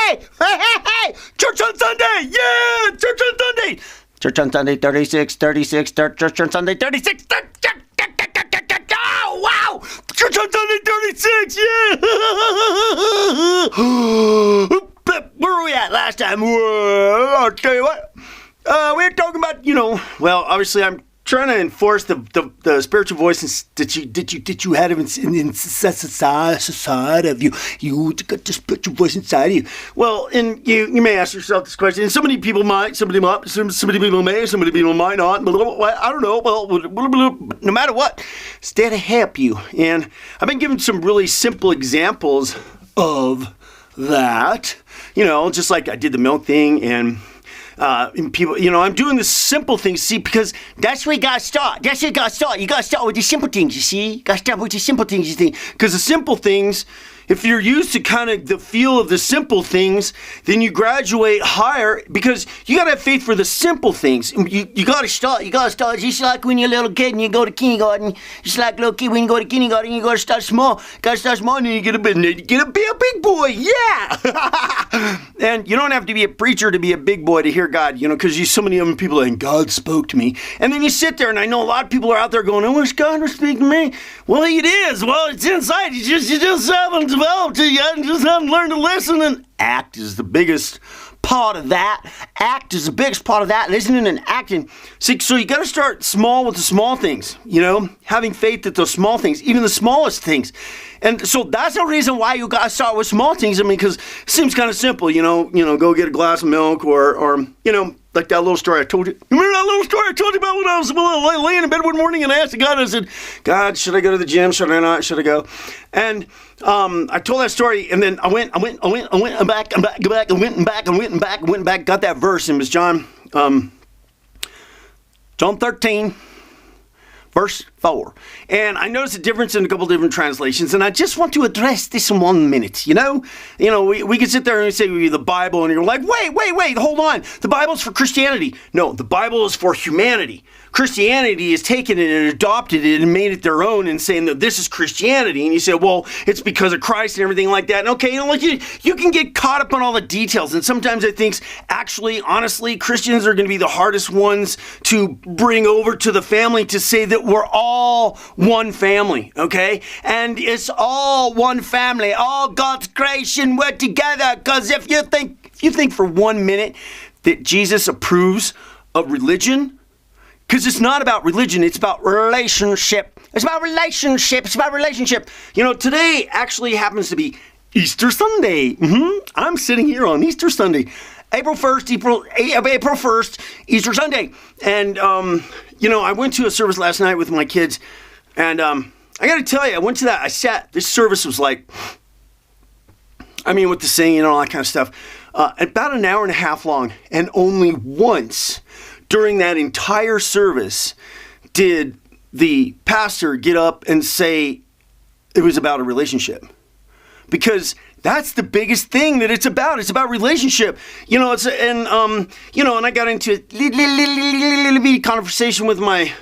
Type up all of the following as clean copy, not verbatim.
hey, church on Sunday, yeah, church on Sunday. Church on Sunday, 36, church on Sunday, 36, oh, wow, church on Sunday, 36, yeah. Where were we at last time? I'll tell you what, we were talking about, well, obviously I'm trying to enforce the spiritual voice that you had inside of you. You got the spiritual voice inside of you. Well, and you may ask yourself this question, and somebody people may, somebody people might not. I don't know. Well, no matter what, it's there to help you. And I've been giving some really simple examples of that. Just like I did the milk thing and people, I'm doing the simple things, see, because that's where you got to start. You got to start with the simple things, you see. You got to start with the simple things, you see. Because the simple things, if you're used to kind of the feel of the simple things, then you graduate higher because you got to have faith for the simple things. You got to start. Just like when you're a little kid and you go to kindergarten. Just like a little kid when you go to kindergarten, you got to start small. And then you get a big boy. Yeah. And you don't have to be a preacher to be a big boy to hear God, because so many of them people are like, God spoke to me. And then you sit there, and I know a lot of people are out there going, I wish God would speak to me. Well, it is. Well, it's inside. You just haven't developed it yet, and just haven't learned to listen. And act is the biggest part of that. Listening and acting. See, so you got to start small with the small things, having faith that those small things, even the smallest things. And so that's the reason why you got to start with small things. Because it seems kind of simple, go get a glass of milk or like that little story I told you. Remember that little story I told you about when I was laying in bed one morning and I asked God, I said, God, should I go to the gym? Should I not? Should I go? And I told that story, and then I went back, got that verse, and it was John 13, verse 4. And I noticed a difference in a couple different translations, and I just want to address this in 1 minute, we can sit there and say the Bible, and you're like, wait, hold on. The Bible's for Christianity. No, the Bible is for humanity. Christianity has taken it and adopted it and made it their own and saying that this is Christianity. And you say, well, it's because of Christ and everything like that. And okay, you can get caught up on all the details. And sometimes I think, actually, honestly, Christians are going to be the hardest ones to bring over to the family to say that we're all one family, okay? And it's all one family. All God's creation, we're together. Because if you think for 1 minute that Jesus approves of religion, because it's not about religion, it's about relationship. Today actually happens to be Easter Sunday. I'm sitting here on Easter Sunday. April 1st, Easter Sunday. And, I went to a service last night with my kids. And I got to tell you, I went to that. This service was like, with the singing and all that kind of stuff, about an hour and a half long. And only once during that entire service did the pastor get up and say it was about a relationship. Because that's the biggest thing that it's about. It's about relationship. And I got into a little bit of conversation with my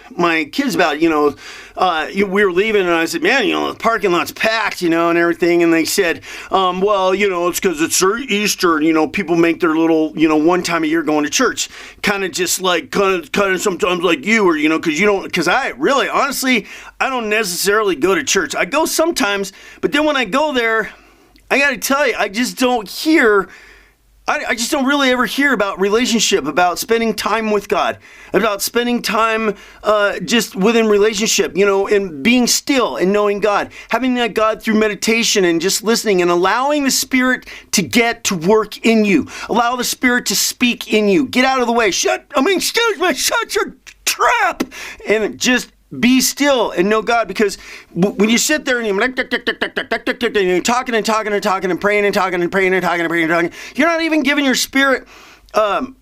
kids about, we were leaving and I said, man, the parking lot's packed, and everything. And they said, well, it's because it's Easter, people make their little, one time a year going to church. Kind of just like, kind of sometimes like you, or, because I really, honestly, I don't necessarily go to church. I go sometimes, but then when I go there, I got to tell you, I just don't really ever hear about relationship, about spending time with God, about spending time just within relationship, and being still and knowing God, having that God through meditation and just listening and allowing the Spirit to get to work in you. Allow the Spirit to speak in you. Get out of the way. Shut your trap. And just be still and know God, because when you sit there and you're talking and praying and talking, you're not even giving your spirit 1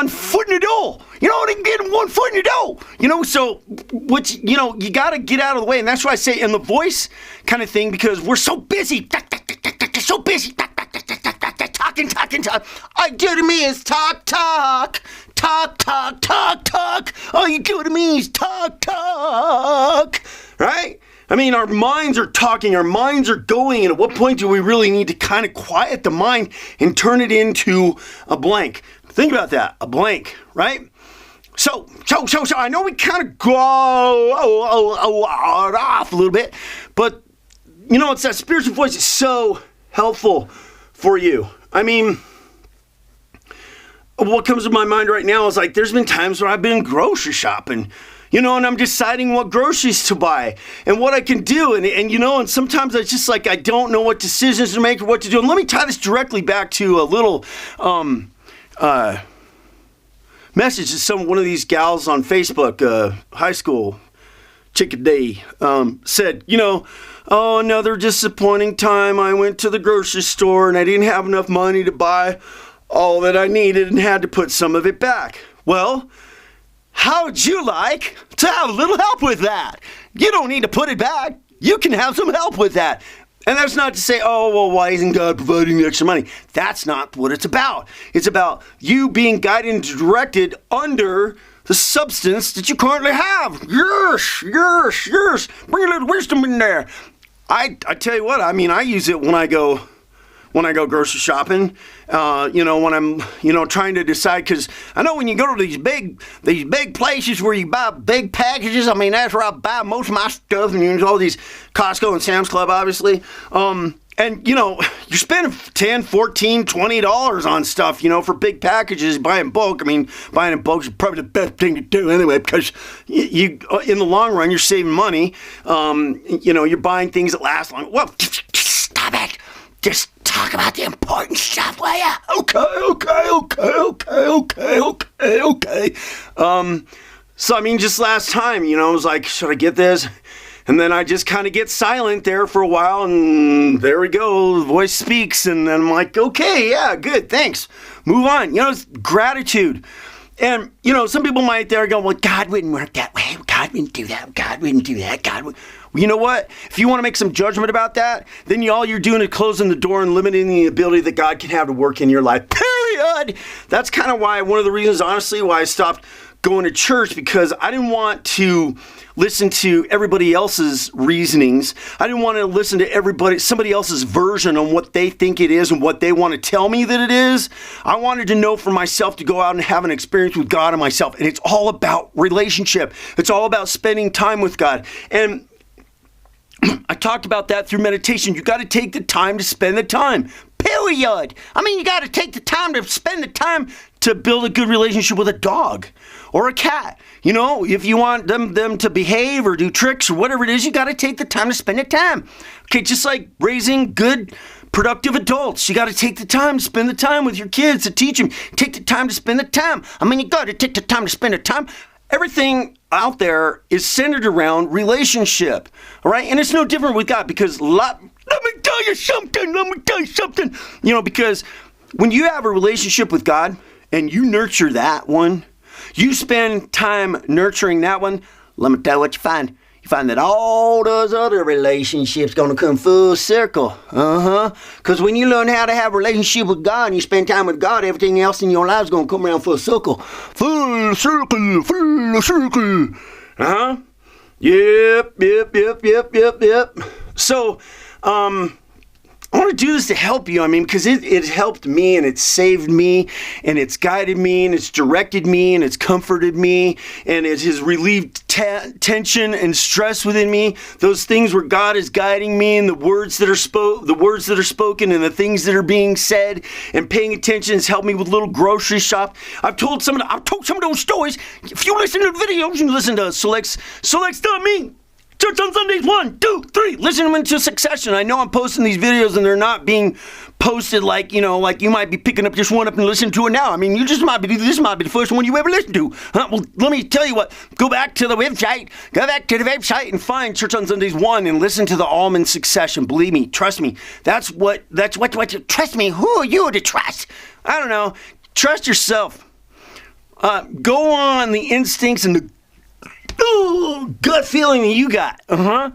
foot in the door. You know what I mean? 1 foot in the door. So you got to get out of the way, and that's why I say in the voice kind of thing, because we're so busy, talking. All you do to me is talk. All you do to me is talk. Right? I mean, our minds are talking, our minds are going, and at what point do we really need to kind of quiet the mind and turn it into a blank? Think about that, a blank, right? So, I know we kind of go off a little bit, but, you know, it's that spiritual voice is so helpful for you. I mean, what comes to my mind right now is like, there's been times where I've been grocery shopping, you know, and I'm deciding what groceries to buy and what I can do. And you know, and sometimes it's just like, I don't know what decisions to make or what to do. And let me tie this directly back to a little message that one of these gals on Facebook, high school chick-a-day, said, you know, oh, another disappointing time. I went to the grocery store and I didn't have enough money to buy all that I needed and had to put some of it back. Well, how would you like to have a little help with that? You don't need to put it back. You can have some help with that. And that's not to say, oh, well, why isn't God providing the extra money? That's not what it's about. It's about you being guided and directed under the substance that you currently have. Yes. Bring a little wisdom in there. I tell you what, I mean, I use it when I go grocery shopping, you know, when I'm, you know, trying to decide, because I know when you go to these big places where you buy big packages, I mean, that's where I buy most of my stuff, and use all these Costco and Sam's Club, obviously. And, you know, you're spending $10, $14, $20 on stuff, you know, for big packages, buying bulk. I mean, buying in bulk is probably the best thing to do anyway, because you in the long run, you're saving money. You know, you're buying things that last long. Well, stop it. Just talk about the important stuff, will ya? Okay. So, I mean, just last time, you know, I was like, should I get this? And then I just kind of get silent there for a while, and there we go, the voice speaks, and then I'm like, okay, yeah, good, thanks. Move on. You know, it's gratitude. And, you know, some people might there go, well, God wouldn't work that way. God wouldn't do that. God wouldn't do that. God would. Well, you know what? If you want to make some judgment about that, then all you're doing is closing the door and limiting the ability that God can have to work in your life. Period. That's kind of why, one of the reasons, honestly, why I stopped going to church, because I didn't want to listen to everybody else's reasonings. I didn't want to listen to somebody else's version on what they think it is and what they want to tell me that it is. I wanted to know for myself, to go out and have an experience with God and myself. And it's all about relationship. It's all about spending time with God. And I talked about that through meditation. You got to take the time to spend the time. Period. I mean, you got to take the time to spend the time to build a good relationship with a dog or a cat. You know, if you want them to behave or do tricks or whatever it is, you got to take the time to spend the time. Okay, just like raising good, productive adults. You got to take the time to spend the time with your kids, to teach them. Take the time to spend the time. I mean, you got to take the time to spend the time. Everything out there is centered around relationship, all right? And it's no different with God, because let me tell you something. You know, because when you have a relationship with God and you nurture that one, you spend time nurturing that one, let me tell you what you find. You find that all those other relationships going to come full circle. Because when you learn how to have a relationship with God and you spend time with God, everything else in your life is going to come around full circle. Full circle. Yep. So, I want to do this to help you. I mean, because it helped me, and it's saved me, and it's guided me, and it's directed me, and it's comforted me, and it has relieved tension and stress within me. Those things where God is guiding me, and the words that are spoken, and the things that are being said, and paying attention has helped me with little grocery shop. I've told some of those stories. If you listen to the videos, you listen to Select.me. Church on Sundays, 1, 2, 3. Listen to them into succession. I know I'm posting these videos and they're not being posted like, you know, like you might be picking up just one up and listening to it now. I mean, this might be the first one you ever listened to. Well, let me tell you what. Go back to the website and find Church on Sundays 1 and listen to the all in succession. Believe me, trust me. That's what trust me. Who are you to trust? I don't know. Trust yourself. Go on the instincts and the gut feeling that you got. Go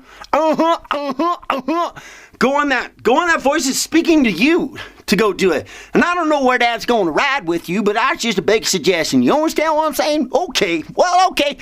on that voice is speaking to you to go do it. And I don't know where that's going to ride with you, but that's just a big suggestion. You understand what I'm saying? Okay. Well, okay.